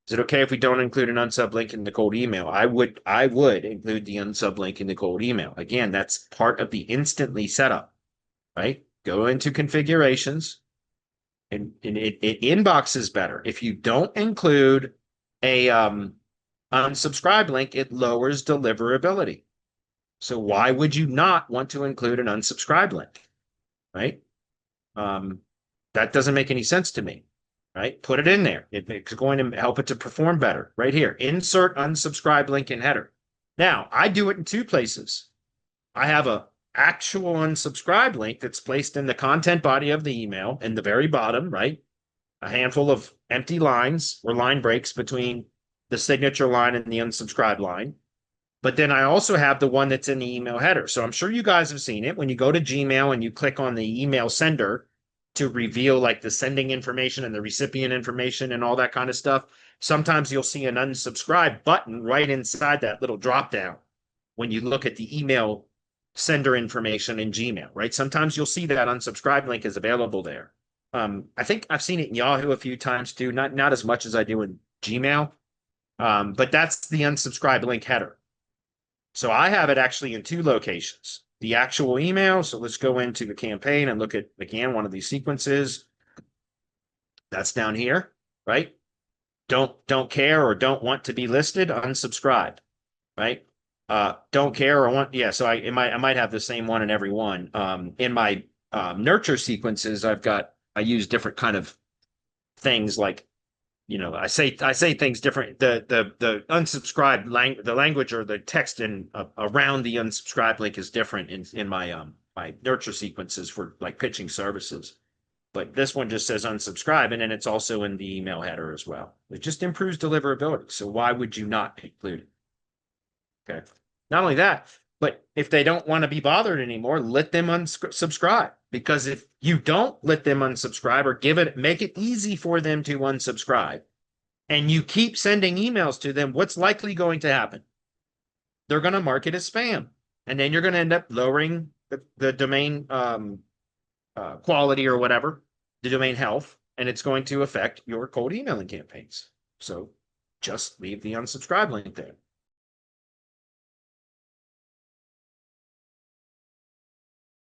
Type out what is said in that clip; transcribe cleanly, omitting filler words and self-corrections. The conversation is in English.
Is it okay if we don't include an unsub link in the cold email? I would include the unsub link in the cold email. Again, that's part of the instantly setup, right? Go into configurations and it inboxes better. If you don't include a unsubscribe link, it lowers deliverability. So why would you not want to include an unsubscribe link, right? Um, that doesn't make any sense to me, right? Put it in there. It's going to help it to perform better. Right here, insert unsubscribe link in header. Now, I do it in two places. I have a actual unsubscribe link that's placed in the content body of the email in the very bottom, right? A handful of empty lines or line breaks between the signature line and the unsubscribe line. But then I also have the one that's in the email header. So I'm sure you guys have seen it when you go to Gmail and you click on the email sender to reveal like the sending information and the recipient information and all that kind of stuff. Sometimes you'll see an unsubscribe button right inside that little drop down when you look at the email sender information in Gmail, right? Sometimes you'll see that unsubscribe link is available there. I think I've seen it in Yahoo a few times too, not as much as I do in Gmail, but that's the unsubscribe link header. So I have it actually in two locations. The actual email. So let's go into the campaign and look at, again, one of these sequences. That's down here, right? Don't care or don't want to be listed, unsubscribe, right? Don't care or want, yeah. So I might have the same one in every one. In my nurture sequences, I use different kind of things like I say things different. The unsubscribed the language or the text in around the unsubscribe link is different in my nurture sequences for like pitching services. But this one just says unsubscribe, and then it's also in the email header as well. It just improves deliverability. So why would you not include it? Okay. Not only that, but if they don't want to be bothered anymore, let them unsubscribe. Because if you don't let them unsubscribe or make it easy for them to unsubscribe, and you keep sending emails to them, what's likely going to happen? They're going to mark it as spam. And then you're going to end up lowering the domain quality or whatever, the domain health, and it's going to affect your cold emailing campaigns. So just leave the unsubscribe link there.